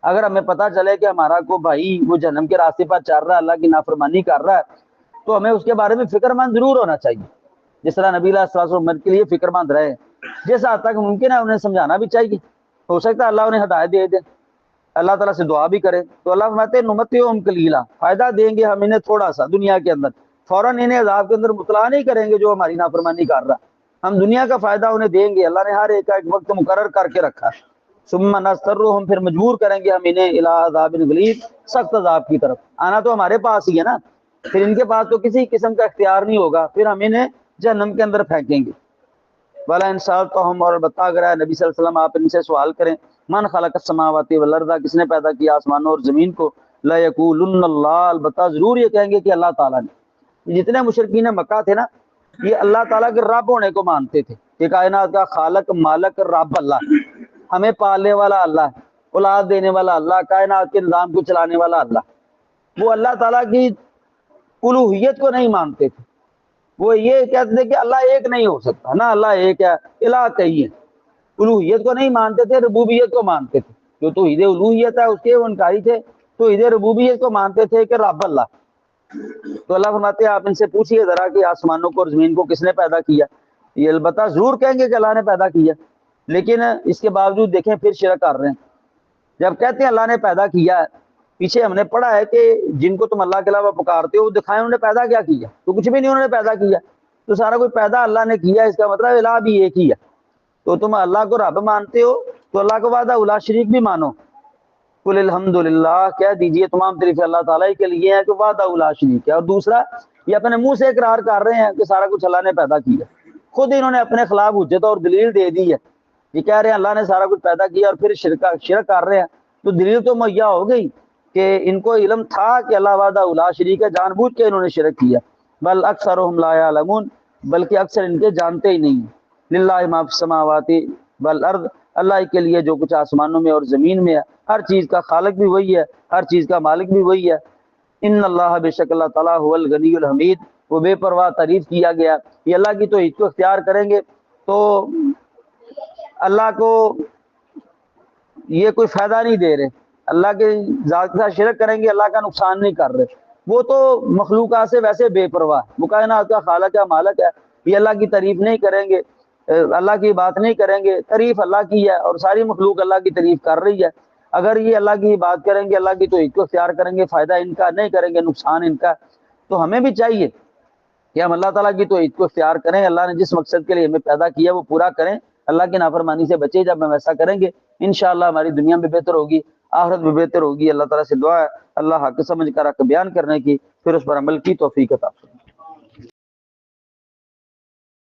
اگر ہمیں پتہ چلے کہ ہمارا کو بھائی وہ جہنم کے راستے پر چل رہا ہے، اللہ کی نافرمانی کر رہا ہے، تو ہمیں اس کے بارے میں فکر مند ضرور ہونا چاہیے، جس طرح نبی علیہ الصلوۃ والسلام کے لیے فکر مند رہے، جس حد تک ممکن ہے انہیں سمجھانا بھی چاہیے، ہو سکتا ہے اللہ انہیں ہدایت دے دے، اللہ تعالیٰ سے دعا بھی کرے۔ تو اللہ فرماتے ہیں نمتعہم قلیلا، فائدہ دیں گے ہم انہیں تھوڑا سا دنیا کے اندر، فوراً انہیں عذاب کے اندر مبتلا نہیں کریں گے جو ہماری نافرمانی کر رہا، ہم دنیا کا فائدہ انہیں دیں گے، اللہ نے ہر ایک کا ایک وقت مقرر کر کے رکھا۔ ثم نضطرہم، پھر مجبور کریں گے ہم انہیں الی عذاب غلیظ، سخت عذاب کی طرف، آنا تو ہمارے پاس ہی ہے نا، پھر ان کے پاس تو کسی قسم کا اختیار نہیں ہوگا، پھر ہم انہیں جہنم کے اندر پھینکیں گے۔ والا انسان تو ہم، اور البتہ اگر ہے نبی صلی اللہ علیہ وسلم آپ ان سے سوال کریں، من خلق السماوات والارض، کس نے پیدا کیا آسمانوں اور زمین کو، لا یقولن اللہ، البتہ ضرور یہ کہیں گے کہ اللہ تعالیٰ نے۔ جتنے مشرکین مکہ تھے نا، یہ اللہ تعالیٰ کے رب ہونے کو مانتے تھے کہ کائنات کا خالق مالک رب اللہ، ہمیں پالنے والا اللہ، اولاد دینے والا اللہ، کائنات کے نظام کو چلانے والا اللہ، وہ اللہ تعالیٰ کی الوہیت کو نہیں مانتے تھے، وہ یہ کہتے تھے کہ اللہ ایک نہیں ہو سکتا، نہ اللہ ایک ہے، الہ کئی ہے، الوہیت کو نہیں مانتے تھے، ربوبیت کو مانتے تھے، جو توحید الوہیت ہے اس کے وہ انکاری تھے، توحید ربوبیت کو مانتے تھے کہ رب اللہ۔ تو اللہ فرماتے ہیں آپ ان سے پوچھئے ذرا کہ آسمانوں کو اور زمین کو کس نے پیدا کیا، یہ البتہ ضرور کہیں گے کہ اللہ نے پیدا کیا، لیکن اس کے باوجود دیکھیں پھر شرک کر رہے ہیں۔ جب کہتے ہیں اللہ نے پیدا کیا ہے، پیچھے ہم نے پڑھا ہے کہ جن کو تم اللہ کے علاوہ پکارتے ہو وہ دکھائیں انہوں نے پیدا کیا کیا، تو کچھ بھی نہیں انہوں نے پیدا کیا، تو سارا کوئی پیدا اللہ نے کیا، اس کا مطلب الہ بھی ایک ہی ہے، تو تم اللہ کو رب مانتے ہو تو اللہ کو وحدہ الا شریک بھی مانو۔ قل الحمدللہ، کہہ دیجئے تمام تعریفیں اللہ تعالیٰ کے لیے ہیں کہ وحدہ الا شریک ہے، اور دوسرا یہ اپنے منہ سے اقرار کر رہے ہیں کہ سارا کچھ اللہ نے پیدا کیا، خود انہوں نے اپنے خلاف حجت اور دلیل دے دی ہے، یہ کہہ رہے ہیں اللہ نے سارا کچھ پیدا کیا اور پھر شرک کر رہے ہیں، تو دلیل تو مہیا ہو گئی کہ ان کو علم تھا کہ اللہ وحدہ الا شریک ہے، جان بوجھ کے انہوں نے شرک کیا۔ بل اکثرهم لا يعلمون، بلکہ اکثر ان کے جانتے ہی نہیں۔ للہ ما فی السماوات والارض، اللہ کے لیے جو کچھ آسمانوں میں اور زمین میں ہے، ہر چیز کا خالق بھی وہی ہے، ہر چیز کا مالک بھی وہی ہے۔ ان اللہ، بے شک اللہ تعالیٰ، هو الغنی الحمید، وہ بے پرواہ تعریف کیا گیا۔ یہ اللہ کی توحید کو اختیار کریں گے تو اللہ کو یہ کوئی فائدہ نہیں دے رہے، اللہ کے ذات کے ساتھ شرک کریں گے اللہ کا نقصان نہیں کر رہے، وہ تو مخلوقات سے ویسے بے پرواہ، وہ کائنات کا خالق ہے مالک ہے، یہ اللہ کی تعریف نہیں کریں گے، اللہ کی بات نہیں کریں گے، تعریف اللہ کی ہے اور ساری مخلوق اللہ کی تعریف کر رہی ہے۔ اگر یہ اللہ کی بات کریں گے، اللہ کی توحید کو اختیار کریں گے، فائدہ ان کا نہیں کریں گے، نقصان ان کا، تو ہمیں بھی چاہیے کہ ہم اللہ تعالیٰ کی توحید کو اختیار کریں، اللہ نے جس مقصد کے لیے ہمیں پیدا کیا وہ پورا کریں، اللہ کی نافرمانی سے بچے۔ جب ہم ایسا کریں گے انشاءاللہ ہماری دنیا میں بہتر ہوگی، آخرت میں بہتر ہوگی۔ اللہ تعالیٰ سے دعا ہے اللہ حق سمجھ کر حق بیان کرنے کی، پھر اس پر عمل کی توفیق عطا فرمائے۔